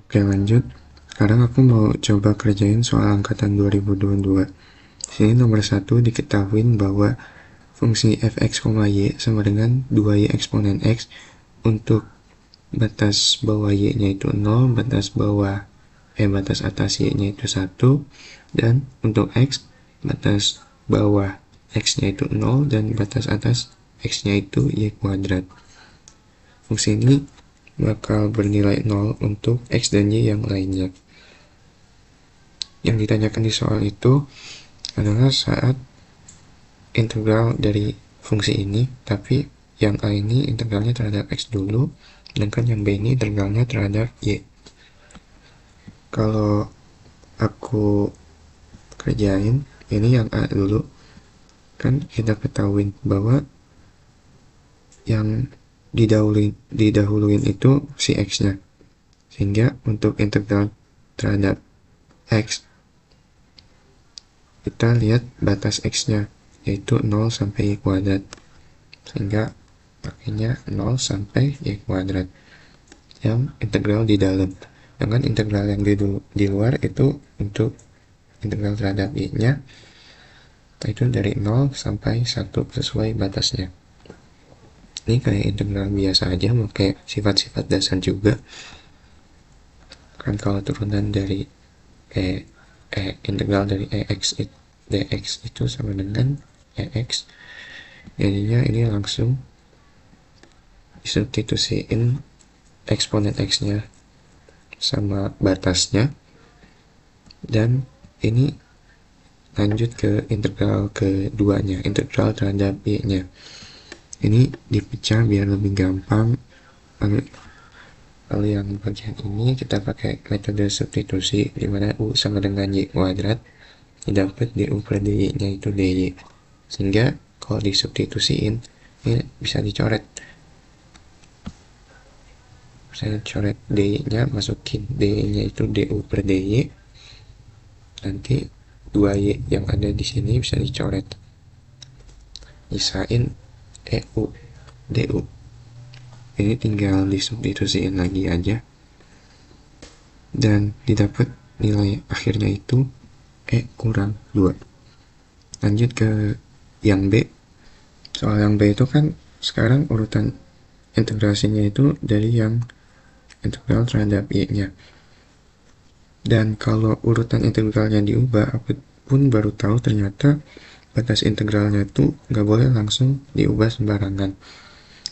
Oke, lanjut. Sekarang aku mau coba kerjain soal angkatan 2022. Sini nomor 1 diketahui bahwa fungsi fx, y sama dengan 2y eksponen x untuk batas bawah y-nya itu 0, batas atas y-nya itu 1, dan untuk x, batas bawah x-nya itu 0 dan batas atas x-nya itu y kuadrat. Fungsi ini bakal bernilai 0 untuk x dan y yang lainnya. Yang ditanyakan di soal itu adalah saat integral dari fungsi ini, tapi yang a ini integralnya terhadap x dulu, sedangkan yang b ini integralnya terhadap y. Kalau aku kerjain, ini yang a dulu, kan kita ketahui bahwa yang didahuluin itu si x-nya. Sehingga untuk integral terhadap x, kita lihat batas x-nya, yaitu 0 sampai y kuadrat. Sehingga pakainya 0 sampai y kuadrat. Yang integral di dalam. Sedangkan integral yang di luar itu untuk integral terhadap y-nya, itu dari 0 sampai 1 sesuai batasnya. Ini kayak integral biasa aja, pakai sifat-sifat dasar juga. Kan kalau turunan dari integral dari dx itu sama dengan x, jadinya ini langsung disubstitusiin eksponen x-nya sama batasnya, dan ini lanjut ke integral keduanya, integral terhadap y-nya. Ini dipecah biar lebih gampang. Lalu yang bagian ini kita pakai metode substitusi, dimana u sama dengan y kuadrat didapat du per dy nya itu dy. Sehingga kalau disubstitusiin, ini bisa dicoret. Saya coret dy nya, masukin dy nya itu du per dy. Nanti 2y yang ada di sini bisa dicoret. Nyisain eu du. Ini tinggal disubstitusiin lagi aja, dan didapat nilai akhirnya itu e kurang 2. Lanjut ke yang b. Soal yang b itu kan sekarang urutan integrasinya itu dari yang integral terhadap y-nya. Dan kalau urutan integralnya diubah, aku pun baru tahu ternyata batas integralnya itu nggak boleh langsung diubah sembarangan.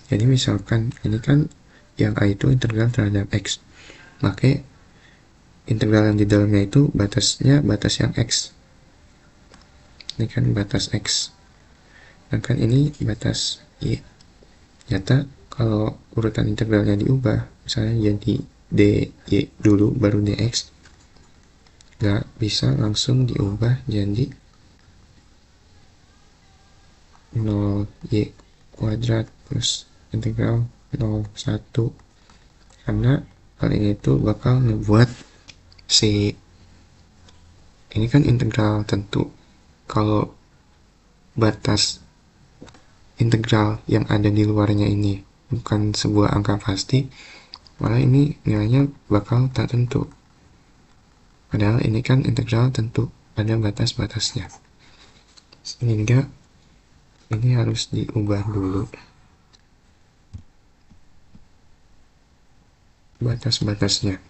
Jadi misalkan ini kan yang a itu integral terhadap x, maka integral yang di dalamnya itu batasnya batas yang x. Ini kan batas x, sedangkan ini batas y. Nyata kalau urutan integralnya diubah, misalnya jadi dy dulu baru dx, nggak bisa langsung diubah jadi 0y kuadrat plus integral 0,1, karena hal ini tuh bakal ngebuat si ini kan integral tentu. Kalau batas integral yang ada di luarnya ini bukan sebuah angka pasti, malah ini nilainya bakal tak tentu. Padahal ini kan integral tentu, ada batas-batasnya. Sehingga ini harus diubah dulu batas-batasnya.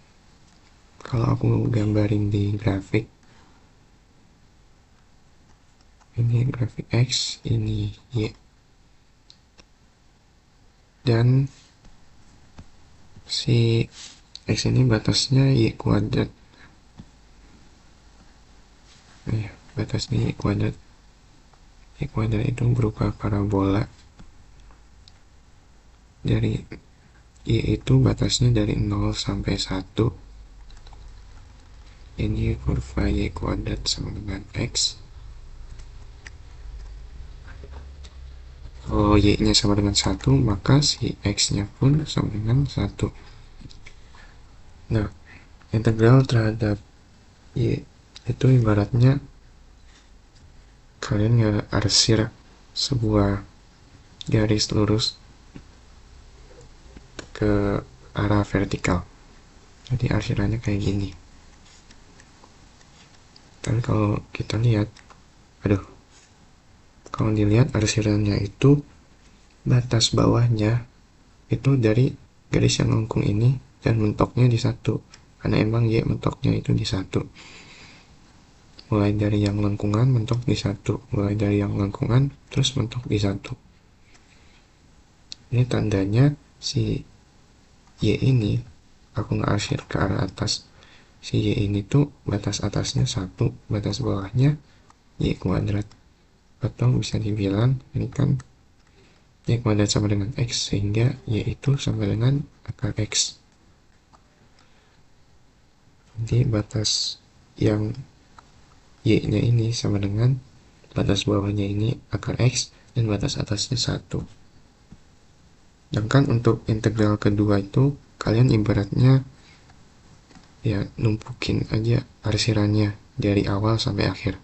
Kalau aku gambarin di grafik, ini grafik x, ini y, dan si x ini batasnya y kuadrat. Batasnya y kuadrat. Y kuadrat itu berupa parabola. Dari y itu batasnya dari 0 sampai 1. Ini kurva y kuadrat sama dengan x. Kalau y nya sama dengan 1, maka si x nya pun sama dengan 1. Nah, integral terhadap y itu ibaratnya kalian ngearsir sebuah garis lurus ke arah vertikal. Jadi arsirannya kayak gini. Tapi kalau kita lihat, aduh, kalau dilihat arsirannya itu batas bawahnya itu dari garis yang lengkung ini dan mentoknya di satu, karena emang Y mentoknya itu di satu. Mulai dari yang lengkungan mentok di satu, mulai dari yang lengkungan terus mentok di satu. Ini tandanya si Y ini, aku ngarsir ke arah atas, si Y ini tuh batas atasnya satu, batas bawahnya Y kuadrat, atau bisa dibilang ini kan Y kuadrat sama dengan X, sehingga Y itu sama dengan akar X. Jadi batas yang Y-nya ini sama dengan batas bawahnya ini akar X, dan batas atasnya 1. Sedangkan untuk integral kedua itu, kalian ibaratnya ya numpukin aja arsirannya dari awal sampai akhir.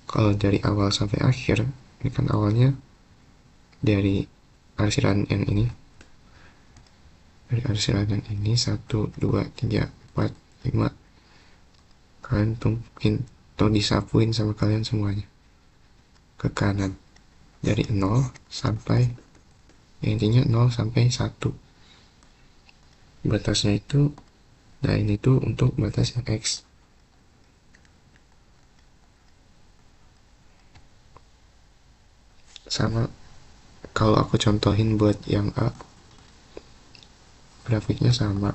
Kalau dari awal sampai akhir, ini kan awalnya dari arsiran yang ini, dari arsiran yang ini 1, 2, 3, 4, 5, kalian tumpukin atau disapuin sama kalian semuanya ke kanan dari 0 sampai ya intinya 0 sampai 1 batasnya itu. Nah ini tuh untuk batas yang X. Sama kalau aku contohin buat yang A, grafiknya sama.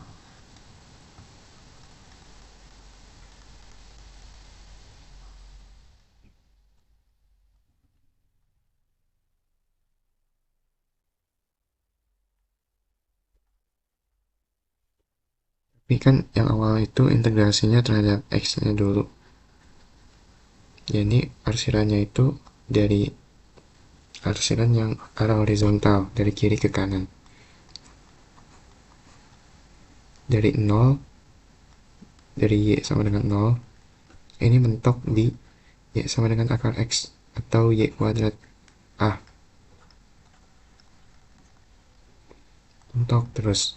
Tapi kan yang awal itu integrasinya terhadap X-nya dulu. Jadi arsirannya itu dari arsiran yang arah horizontal dari kiri ke kanan. Dari 0, dari Y sama dengan 0, ini mentok di Y sama dengan akar X atau Y kuadrat A. Mentok terus.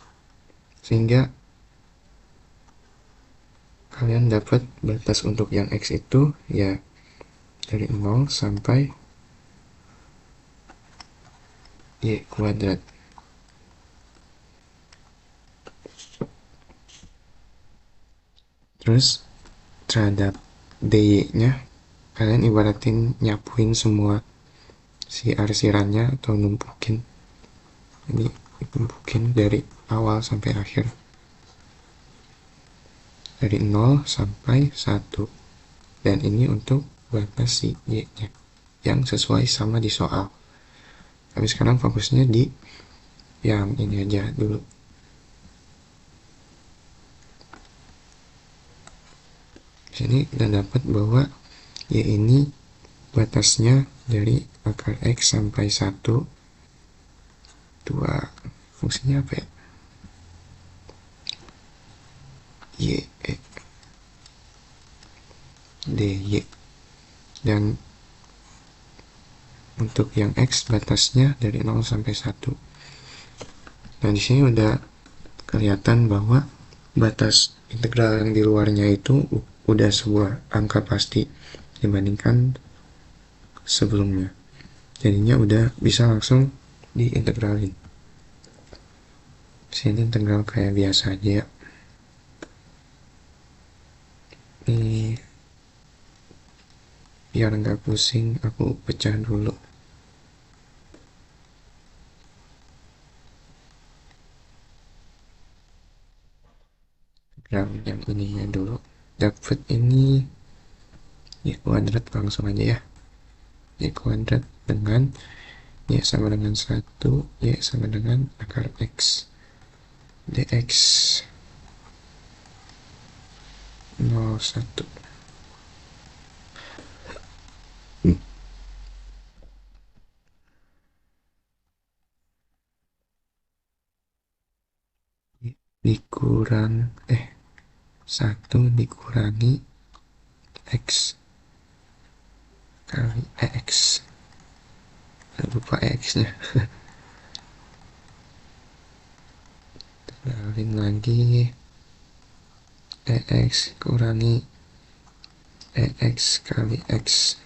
Sehingga kalian dapat batas untuk yang X itu ya dari 0 sampai Y kuadrat. Terus terhadap dy-nya kalian ibaratin nyapuin semua si arsirannya atau numpukin. Ini numpukin dari awal sampai akhir. Dari 0 sampai 1. Dan ini untuk batas si y-nya yang sesuai sama di soal. Tapi sekarang fokusnya di yang ini aja dulu. Di sini kita dapat bahwa y ini batasnya dari akar X sampai 1, 2, fungsinya apa ya? Y, dy. Dan untuk yang X batasnya dari 0 sampai 1. Nah, di sini udah kelihatan bahwa batas integral yang di luarnya itu udah sebuah angka pasti dibandingkan sebelumnya. Jadinya udah bisa langsung diintegralin. Sini integral kayak biasa aja ya. Ini biar nggak pusing, aku pecah dulu. Yang ininya dulu. Dapat ini Y kuadrat langsung aja ya. Y kuadrat dengan Y sama dengan 1, Y sama dengan akar X. Dx 01. Dikurang 1 dikurangi X kali X. Lupa X nya. Tegalin lagi EX kurangi EX kali X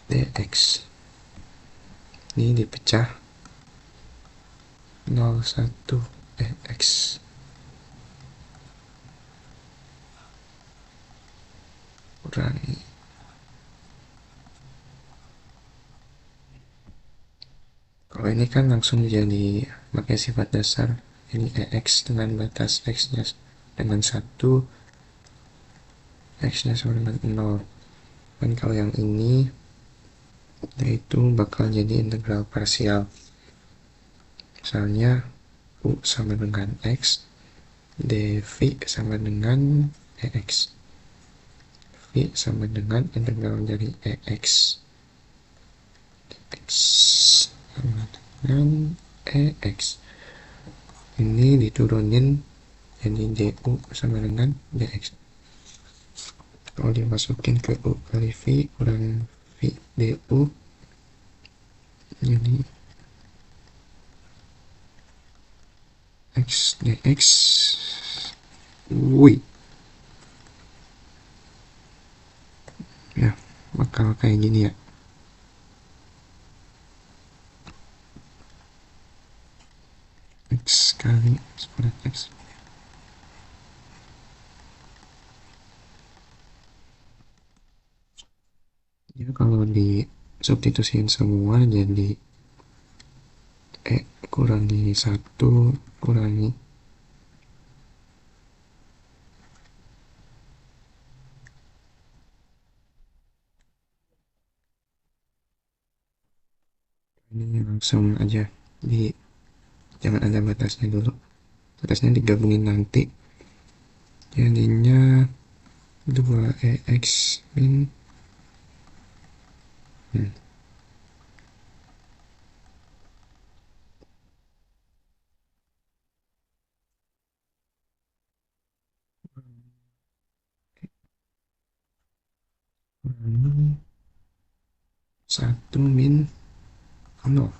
DX. Ini dipecah 01 EX kurangi. Kalau ini kan langsung jadi pakai sifat dasar. Ini EX dengan batas X-nya dengan 1, X-nya sama dengan 0. Dan kalau yang ini, yaitu bakal jadi integral parsial. Misalnya, U sama dengan X, dV sama dengan EX. V sama dengan integral dari EX. X sama dengan EX. Ini diturunin jadi du sama dengan dx. Kalau dimasukin ke u kali v kurang v du, jadi x dx. Wih, ya bakal kayak gini ya. X kali kuadrat x. Ya kalau di substitusiin semua jadi kurangi 1 kurangi ini langsung aja di, jangan ada batasnya dulu, batasnya digabungin nanti, jadinya 2EX min kurangi 1 min 0.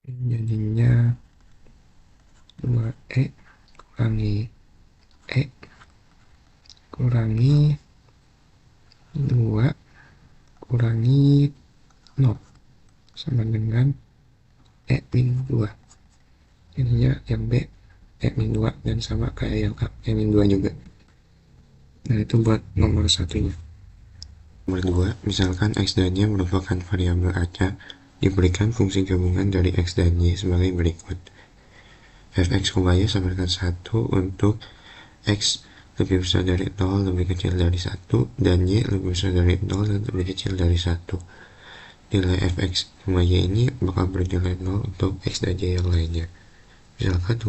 Jadinya 2E kurangi E kurangi 2 kurangi 0 sama dengan E min 2. Jadinya yang B E min 2 dan sama kayak yang A E min 2 juga. Nah itu buat nomor satunya. Nomor 2, misalkan X dan Y merupakan variabel acak, diberikan fungsi gabungan dari X dan Y sebagai berikut. Fx, Y sama dengan 1 untuk X lebih besar dari 0, lebih kecil dari 1, dan Y lebih besar dari 0 dan lebih kecil dari 1. Nilai Fx, Y ini bakal bernilai 0 untuk X dan Y yang lainnya. Misalkan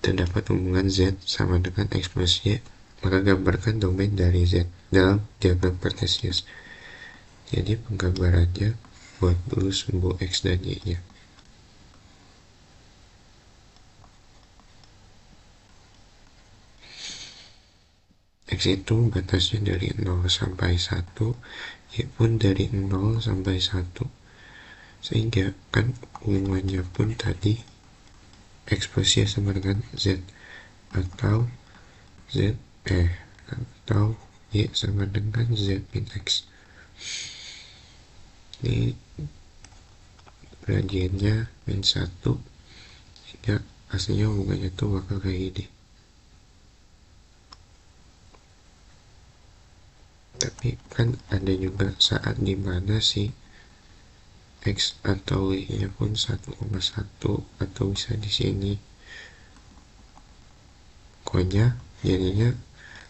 terdapat hubungan Z sama dengan X plus Y, maka gambarkan domain dari Z dalam diagram kartesius. Jadi penggambarannya buat dulu simbol X dan Y-nya. X itu batasnya dari 0 sampai 1, Y pun dari 0 sampai 1. Sehingga kan hubungannya pun tadi X plus Y sama dengan Z, atau atau Y sama dengan Z min X. Ini gradiennya min 1, sehingga aslinya hubungannya tuh bakal kayak gini. Tapi kan ada juga saat dimana si X atau Y nya pun 1,1 atau bisa di sini. Pokoknya jadinya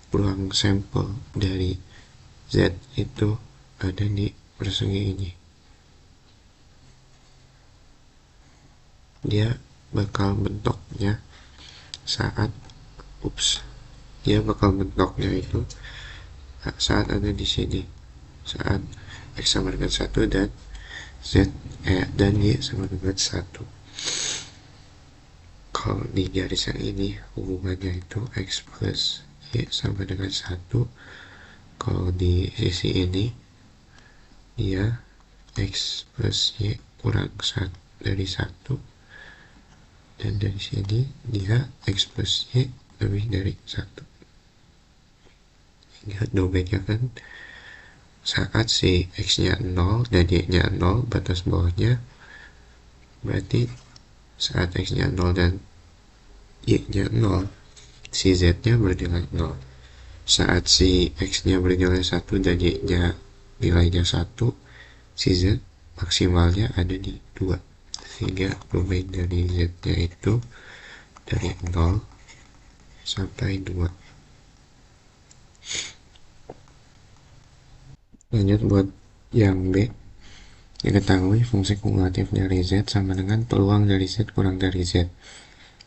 ruang sampel dari Z itu ada di persegi ini. Dia bakal bentuknya itu saat ada di sini, saat X sama dengan 1 dan dan Y sama dengan 1. Kalau di garis yang ini hubungannya itu X plus Y sama dengan 1. Kalau di sisi ini dia X plus Y kurang 1 dari 1, dan dari sini dia X plus Y lebih dari 1. Ingat domainnya kan saat si X nya 0 dan Y nya 0, batas bawahnya berarti saat X nya 0 dan Y nya 0, si Z nya bernilai 0. Saat si X nya bernilai 1 dan Y nya nilainya 1, si Z maksimalnya ada di 2. Sehingga domain dari Z nya itu dari 0 sampai 2. Lanjut buat yang B. Diketahui fungsi kumulatif dari Z sama dengan peluang dari Z kurang dari Z.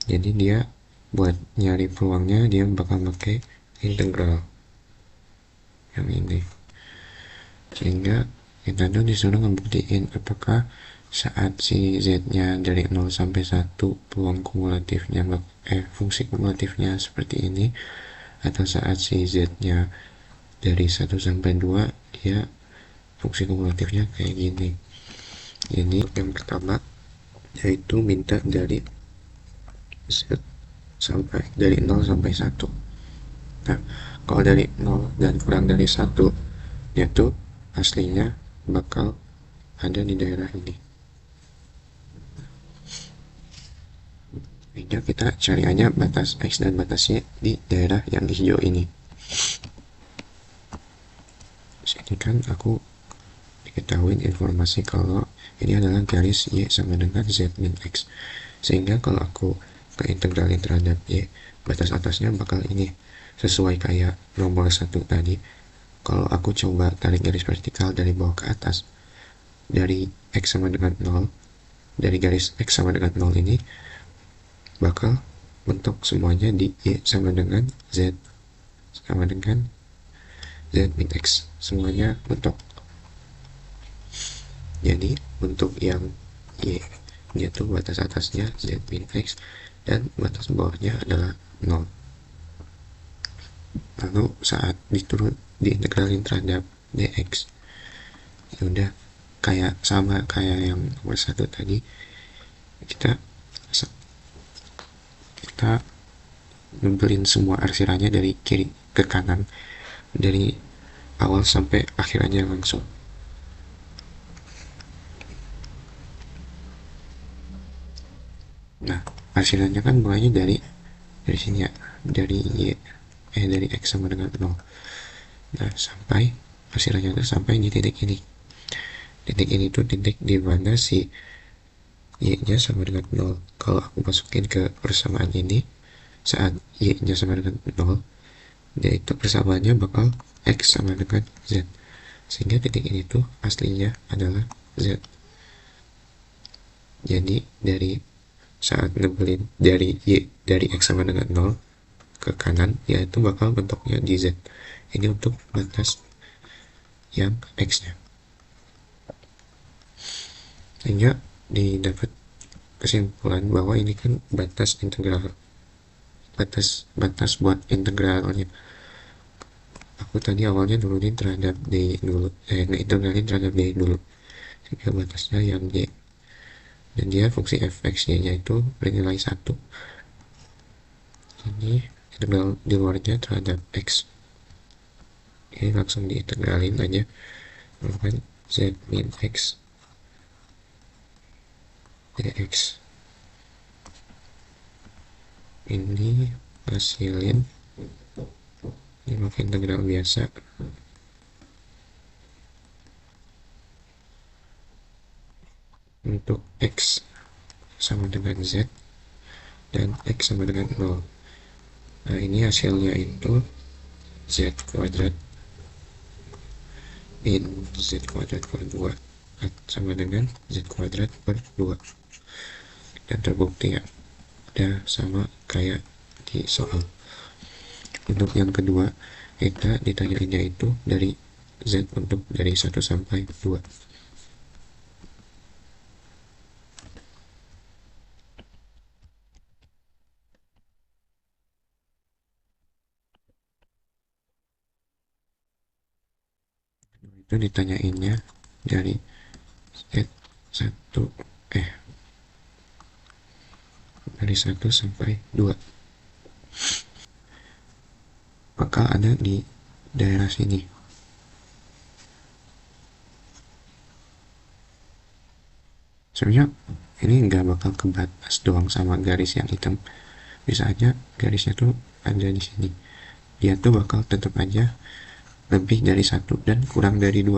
Jadi dia buat nyari peluangnya dia bakal pakai integral yang ini. Sehingga kita tuh disuruh ngebuktiin apakah saat si Z-nya dari 0 sampai 1 peluang kumulatifnya fungsi kumulatifnya seperti ini, atau saat si Z-nya dari 1 sampai 2 dia fungsi kumulatifnya kayak gini. Jadi yang pertama yaitu minta dari Z sampai dari 0 sampai 1. Nah, kalau dari 0 dan kurang dari 1 yaitu aslinya bakal ada di daerah ini. Sehingga kita cari aja batas X dan batas Y di daerah yang hijau ini. Sini kan aku diketahui informasi kalau ini adalah garis Y sama dengan Z min X. Sehingga kalau aku keintegralin terhadap Y, batas atasnya bakal ini. Sesuai kayak nomor 1 tadi, kalau aku coba tarik garis vertikal dari bawah ke atas, dari X sama dengan 0, dari garis X sama dengan 0 ini, bakal bentuk semuanya di Y sama dengan Z sama dengan Z min X, semuanya bentuk. Jadi bentuk yang Y dia tuh batas atasnya Z min X dan batas bawahnya adalah 0. Lalu saat diintegralin terhadap dx, ya udah kayak sama kayak yang nomor 1 tadi, kita kita nempelin semua arsirannya dari kiri ke kanan, dari awal sampai akhirnya langsung. Nah, arsirannya kan mulainya dari sini ya, dari Y, dari X sama dengan 0. Nah, sampai arsirannya itu sampai di titik ini. Titik ini tuh titik di mana si Y-nya sama dengan 0. Kalau aku masukin ke persamaan ini, saat Y-nya sama dengan 0, yaitu persamaannya bakal X sama dengan Z. Sehingga titik ini tuh aslinya adalah Z. Jadi dari saat nebelin dari Y dari X sama dengan 0 ke kanan, yaitu bakal bentuknya di Z. Ini untuk batas yang X-nya. Sehingga didapat kesimpulan bahwa ini kan batas integral, batas buat integralnya. Aku tadi awalnya nurunin terhadap D dulu, ngeintegralin terhadap D dulu, sehingga batasnya yang Y, dan dia fungsi fx nya itu bernilai 1. Ini integral di luarnya terhadap X, ini langsung diintegralin aja, melakukan Z min X dx. Ini hasilin, ini pakai integral biasa, untuk X sama dengan Z dan X sama dengan 0. Nah, ini hasilnya itu Z kuadrat min Z kuadrat per 2 sama dengan Z kuadrat per 2. Dan terbukti ya, udah sama kayak di soal. Untuk yang kedua, kita ditanyainnya itu dari Z untuk dari 1 sampai 2. itu ditanyainnya dari Z1 dari 1 sampai 2 bakal ada di daerah sini. Sebenarnya ini nggak bakal kebatas doang sama garis yang hitam, bisa aja garisnya tuh ada di sini, dia tuh bakal tetap aja lebih dari 1 dan kurang dari 2.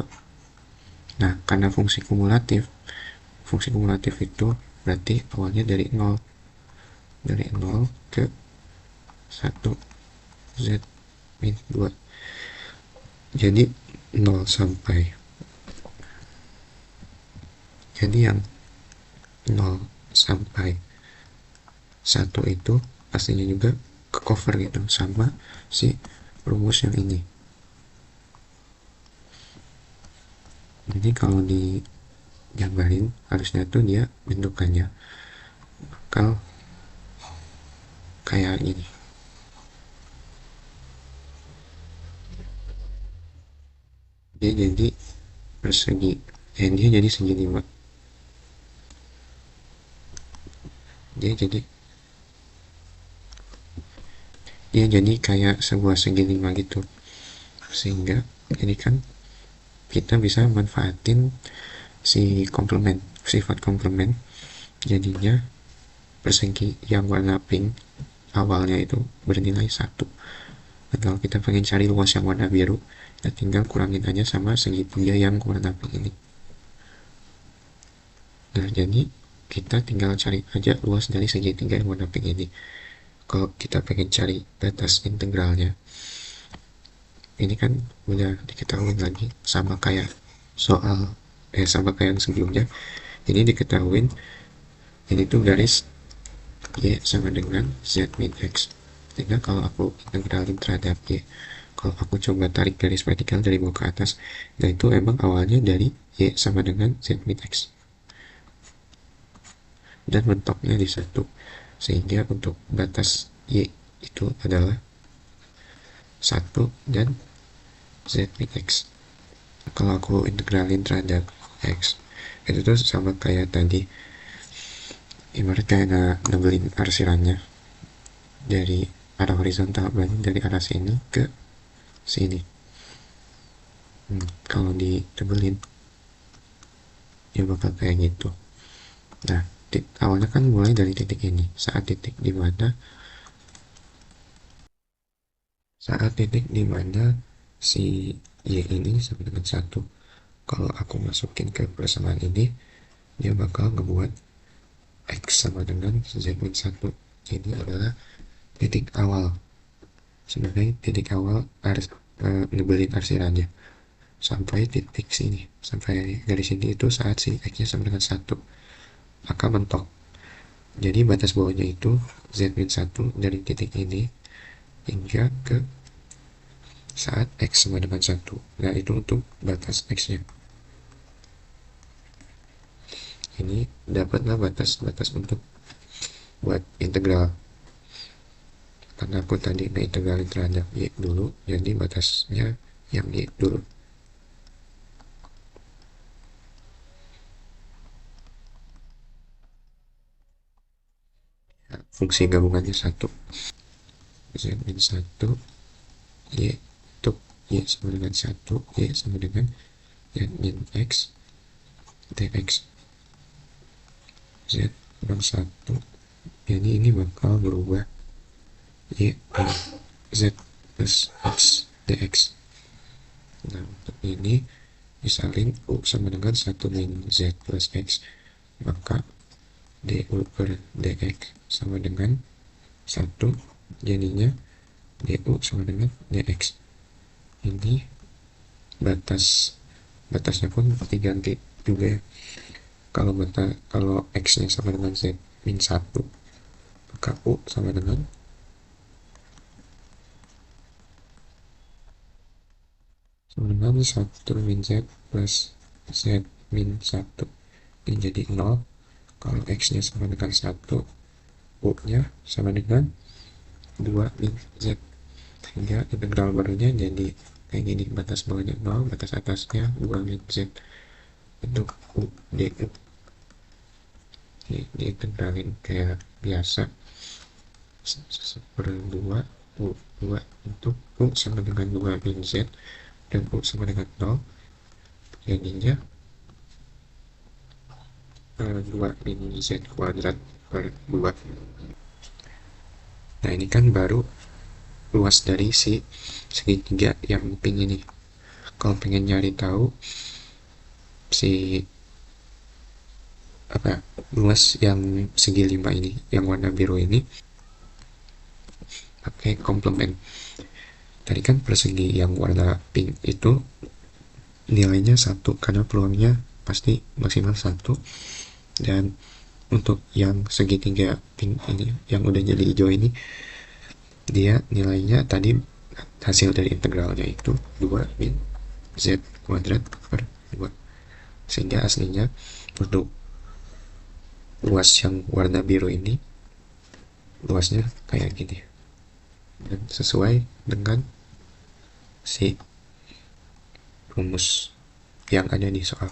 Nah, karena fungsi kumulatif itu berarti awalnya dari 0 ke 1 Z min 2. Jadi 0 sampai yang 0 sampai 1 itu pastinya juga ke cover gitu sama si rumus yang ini. Jadi kalau digambarin harusnya tuh dia bentukannya bakal kayak gini. Dia jadi persegi, dia jadi segi 5. Dia jadi kayak sebuah segi 5 gitu. Sehingga ini kan kita bisa manfaatin sifat komplement, jadinya persegi yang warna pink awalnya itu bernilai 1. Dan kalau kita pengen cari luas yang warna biru, kita tinggal kurangin aja sama segitiga yang warna pink ini. Nah, jadi kita tinggal cari aja luas dari segitiga yang warna pink ini. Kalau kita pengen cari batas integralnya, ini kan udah diketahui lagi sama kayak sama kayak yang sebelumnya. Ini diketahui ini tuh garis Y sama dengan Z min X. Sehingga kalau aku integralin terhadap Y, kalau aku coba tarik garis vertikal dari bawah ke atas, nah itu emang awalnya dari Y sama dengan Z min X. Dan mentoknya di 1. Sehingga untuk batas Y itu adalah 1 dan Z min X. Kalau aku integralin terhadap X, itu tuh sama kayak tadi, ibarat kayak nebelin arsirannya dari arah horizontal, berarti dari arah sini ke sini. Kalau ditebelin ya bakal kayak gitu. Nah, awalnya kan mulai dari titik ini, saat titik di mana si Y ini sama dengan 1. Kalau aku masukin ke persamaan ini, dia bakal ngebuat X sama dengan Z min 1. Ini adalah titik awal, sebagai titik awal nebelin arsirannya sampai titik sini, sampai garis ini itu saat si X nya sama dengan 1, maka mentok. Jadi batas bawahnya itu Z min 1 dari titik ini hingga ke saat X sama dengan 1. Nah, itu untuk batas X nya. Ini dapatlah batas-batas untuk buat integral. Karena aku tadi ngeintegralin terhadap Y dulu, jadi batasnya yang Y dulu. Nah, fungsi gabungannya 1. Z min 1 Y untuk Y sama dengan 1, Y sama dengan Z min X dx. Z kurang 1, jadi ini bakal berubah Y Z plus X dx. Nah, untuk ini misalin U sama dengan 1 min Z plus X, maka du per dx sama dengan 1, jadinya du sama dengan dx. Ini batasnya pun diganti juga ya. Kalau X nya sama dengan Z min 1, maka U sama dengan 1 min Z plus Z min 1. Ini jadi 0. Kalau X nya sama dengan 1, U nya sama dengan 2 min Z. Sehingga integral barunya jadi kayak gini, batas bawahnya 0, batas atasnya 2 min Z. Untuk U, DU ini diintegralin kayak biasa, 1/2 U2 untuk U sama dengan 2 min Z dan U sama dengan 0, jadinya 2 min Z kuadrat per 2. Nah ini kan baru luas dari si segitiga yang pink ini. Kalau pengen nyari tahu si luas yang segi 5 ini, yang warna biru ini, pakai komplement. Tadi kan persegi yang warna pink itu nilainya 1 karena peluangnya pasti maksimal 1, dan untuk yang segitiga pink ini yang udah jadi hijau ini, dia nilainya tadi hasil dari integralnya itu 2 min Z kuadrat per 2, sehingga aslinya untuk luas yang warna biru ini luasnya kayak gini, dan sesuai dengan si rumus yang ada di soal.